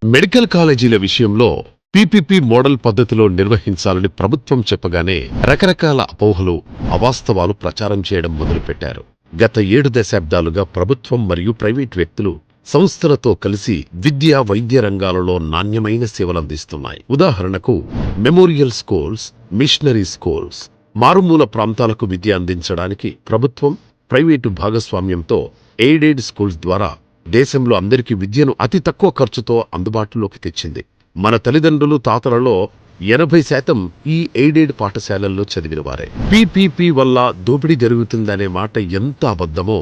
Medical కాలేజీల విషయంలో PPP model పద్ధతిలో నిర్వహించాలని ప్రభుత్వం చెప్పగానే రకరకాల అపోహలు, అవాస్తవాలు ప్రచారం చేయడం మొదలుపెట్టారు. గత 7 దశాబ్దాలుగా ప్రభుత్వం మరియు ప్రైవేట్ వ్యక్తులు సంస్థలతో కలిసి విద్యా, వైద్య రంగాలలో నాణ్యమైన సేవలందిస్తున్నాయి. ఉదాహరణకు మెమోరియల్ స్కూల్స్, మిషనరీ స్కూల్స్. మారుమూల ప్రాంతాలకు విద్య అందించడానికి ప్రభుత్వం, ప్రైవేటు భాగస్వామ్యంతో ఎయిడెడ్ స్కూల్స్ ద్వారా దేశంలో అందరికీ విద్యను అతి తక్కువ ఖర్చుతో అందుబాటులోకి తెచ్చింది. మన తల్లిదండ్రులు, తాతలలో 80% ఈ ఎయిడెడ్ పాఠశాలల్లో చదివినవారే. పీపీపీ వల్ల దోపిడీ జరుగుతుందనే మాట ఎంత అబద్ధమో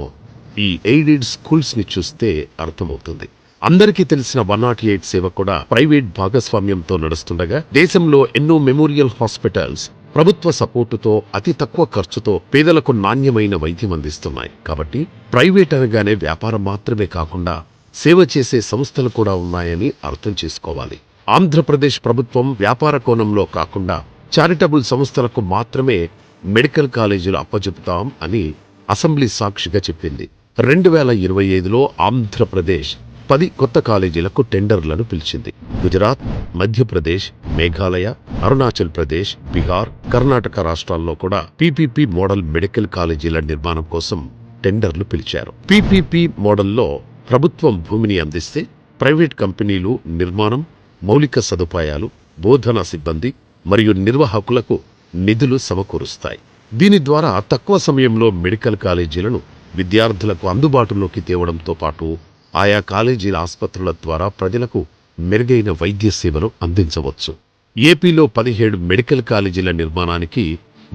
ఈ ఎయిడెడ్ స్కూల్స్ ని చూస్తే అర్థమవుతుంది. అందరికీ తెలిసిన 108 సేవ కూడా ప్రైవేట్ భాగస్వామ్యంతో నడుస్తుండగా దేశంలో ఎన్నో మెమోరియల్ హాస్పిటల్స్ ప్రభుత్వ సపోర్టుతో అతి తక్కువ ఖర్చుతో పేదలకు నాణ్యమైన వైద్యం అందిస్తున్నాయి. కాబట్టి ప్రైవేట్ అనగానే వ్యాపారం మాత్రమే కాకుండా సేవ చేసే సంస్థలు కూడా ఉన్నాయని అర్థం చేసుకోవాలి. ఆంధ్రప్రదేశ్ ప్రభుత్వం వ్యాపార కోణంలో కాకుండా చారిటబుల్ సంస్థలకు మాత్రమే మెడికల్ కాలేజీలు అప్పచెపుతాం అని అసెంబ్లీ సాక్షిగా చెప్పింది. 2025లో ఆంధ్రప్రదేశ్ 10 కొత్త కాలేజీలకు టెండర్లను పిలిచింది. గుజరాత్, మధ్యప్రదేశ్, మేఘాలయ, అరుణాచల్ ప్రదేశ్, బీహార్, కర్ణాటక రాష్ట్రాల్లో కూడా పీపీపీ మోడల్ మెడికల్ కాలేజీల నిర్మాణం కోసం టెండర్లు పిలిచారు. పీపీపీ మోడల్లో ప్రభుత్వం భూమిని అందిస్తే ప్రైవేట్ కంపెనీలు నిర్మాణం, మౌలిక సదుపాయాలు, బోధనా సిబ్బంది మరియు నిర్వాహకులకు నిధులు సమకూరుస్తాయి. దీని ద్వారా తక్కువ సమయంలో మెడికల్ కాలేజీలను విద్యార్థులకు అందుబాటులోకి తేవడంతో పాటు ఆయా కాలేజీల ఆసుపత్రుల ద్వారా ప్రజలకు మెరుగైన వైద్య సేవలు అందించవచ్చు. ఏపీలో 17 మెడికల్ కాలేజీల నిర్మాణానికి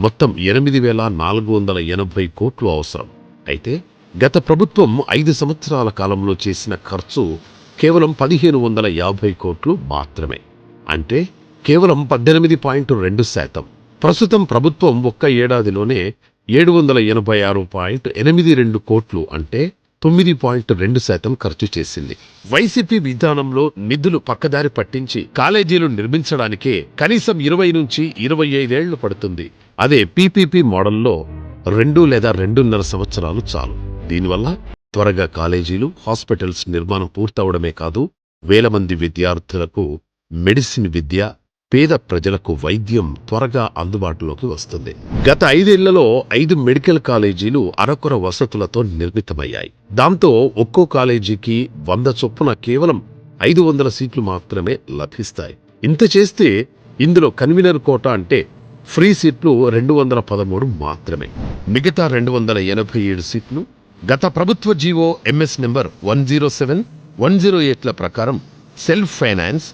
మొత్తం 8,480 కోట్లు అవసరం. అయితే గత ప్రభుత్వం 5 సంవత్సరాల కాలంలో చేసిన ఖర్చు కేవలం 1,550 కోట్లు మాత్రమే. అంటే కేవలం 18.2%. ప్రస్తుతం ప్రభుత్వం ఒక్క ఏడాదిలోనే 786.82 కోట్లు అంటే 9.2% ఖర్చు చేసింది. వైసీపీ విధానంలో నిధులు పక్కదారి పట్టించి కాలేజీలు నిర్మించడానికే కనీసం 20 నుంచి 25 ఏళ్లు పడుతుంది. అదే పీపీపీ మోడల్లో 2 లేదా 2.5 సంవత్సరాలు చాలు. దీనివల్ల త్వరగా కాలేజీలు, హాస్పిటల్స్ నిర్మాణం పూర్తవడమే కాదు, వేల మంది విద్యార్థులకు మెడిసిన్ విద్య, పేద ప్రజలకు వైద్యం త్వరగా అందుబాటులోకి వస్తుంది. గత 5 ఏళ్లలో 5 మెడికల్ కాలేజీలు అరకొర వసతులతో నిర్మితమయ్యాయి. దాంతో ఒక్కో కాలేజీకి 100 చొప్పున కేవలం 500 సీట్లు మాత్రమే లభిస్తాయి. ఇంత చేస్తే ఇందులో కన్వీనర్ కోటా అంటే ఫ్రీ సీట్లు 213 మాత్రమే. మిగతా 287 సీట్లు గత ప్రభుత్వ జీవో ఎంఎస్ నెంబర్ 107, 108ల ప్రకారం సెల్ఫ్ ఫైనాన్స్,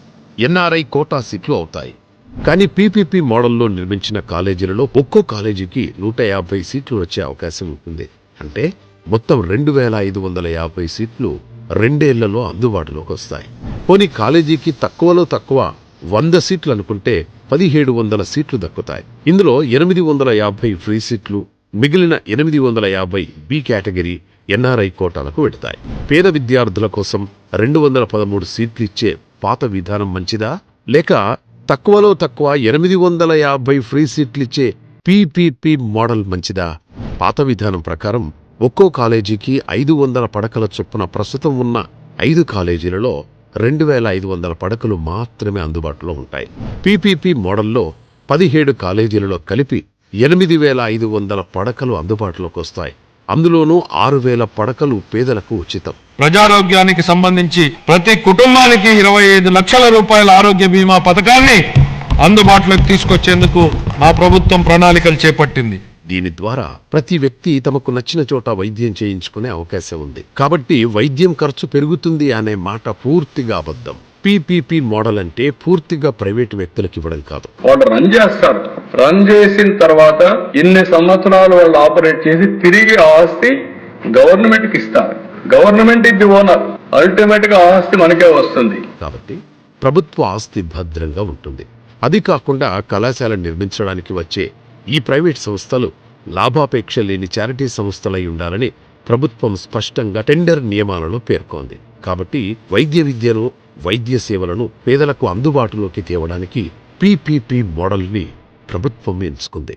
ఎన్ఆర్ఐ కోటా సీట్లు అవుతాయి. కానీ పీపీపీ మోడల్లో నిర్మించిన కాలేజీలలో ఒక్కో కాలేజీకి 150 సీట్లు వచ్చే అవకాశం ఉంటుంది. అంటే మొత్తం 2,550 సీట్లు 2 ఏళ్లలో అందుబాటులోకి వస్తాయి. పోనీ కాలేజీకి తక్కువలో తక్కువ 100 సీట్లు అనుకుంటే 1,700 సీట్లు దక్కుతాయి. ఇందులో 850 ఫ్రీ సీట్లు, మిగిలిన 850 బి కేటగిరీ ఎన్ఆర్ఐ కోటాలకు వెడతాయి. పేద విద్యార్థుల కోసం 213 సీట్లు ఇచ్చే పాత విధానం మంచిదా, లేక తక్కువలో తక్కువ 850 ఫ్రీ సీట్లిచ్చే పీపీపీ మోడల్ మంచిదా? పాత విధానం ప్రకారం ఒక్కో కాలేజీకి 500 పడకల చొప్పున ప్రస్తుతం ఉన్న 5 కాలేజీలలో 2,500 పడకలు మాత్రమే అందుబాటులో ఉంటాయి. పీపీపీ మోడల్లో 17 కాలేజీలలో కలిపి 8,500 పడకలు అందుబాటులోకి వస్తాయి. అందులోనూ 6,000 పడకలు పేదలకు ఉచితం. ప్రజారోగ్యానికి సంబంధించి ప్రతి కుటుంబానికి 25 లక్షల రూపాయల ఆరోగ్య బీమా పథకాన్ని అందుబాటులోకి తీసుకొచ్చేందుకు మా ప్రభుత్వం ప్రణాళికలు చేపట్టింది. దీని ద్వారా ప్రతి వ్యక్తి తమకు నచ్చిన చోట వైద్యం చేయించుకునే అవకాశం ఉంది. కాబట్టి వైద్యం ఖర్చు పెరుగుతుంది అనే మాట పూర్తిగా అబద్ధం. పీపీపీ మోడల్ అంటే పూర్తిగా ప్రైవేట్ వ్యక్తులకు ఇవ్వడం కాదు. వాళ్ళు రన్ చేస్తారు. రన్ చేసిన తర్వాత ఇన్ని సంవత్సరాలు వాళ్ళు ఆపరేట్ చేసి తిరిగి ఆస్తి గవర్నమెంట్కి ఇస్తారు. గవర్నమెంట్ ఇది ఓనర్. అల్టిమేట్ గా ఆస్తి మనకే వస్తుంది. కాబట్టి ప్రభుత్వ ఆస్తి భద్రంగా ఉంటుంది. అది కాకుండా కళాశాల నిర్మించడానికి వచ్చే ఈ ప్రైవేట్ సంస్థలు లాభాపేక్ష లేని చారిటీ సంస్థలై ఉండాలని ప్రభుత్వం స్పష్టంగా టెండర్ నియమాలలో పేర్కొంది. కాబట్టి వైద్య విద్యను, వైద్య సేవలను పేదలకు అందుబాటులోకి తేవడానికి పీపీపీ మోడల్ని ప్రభుత్వం ఎంచుకుంది.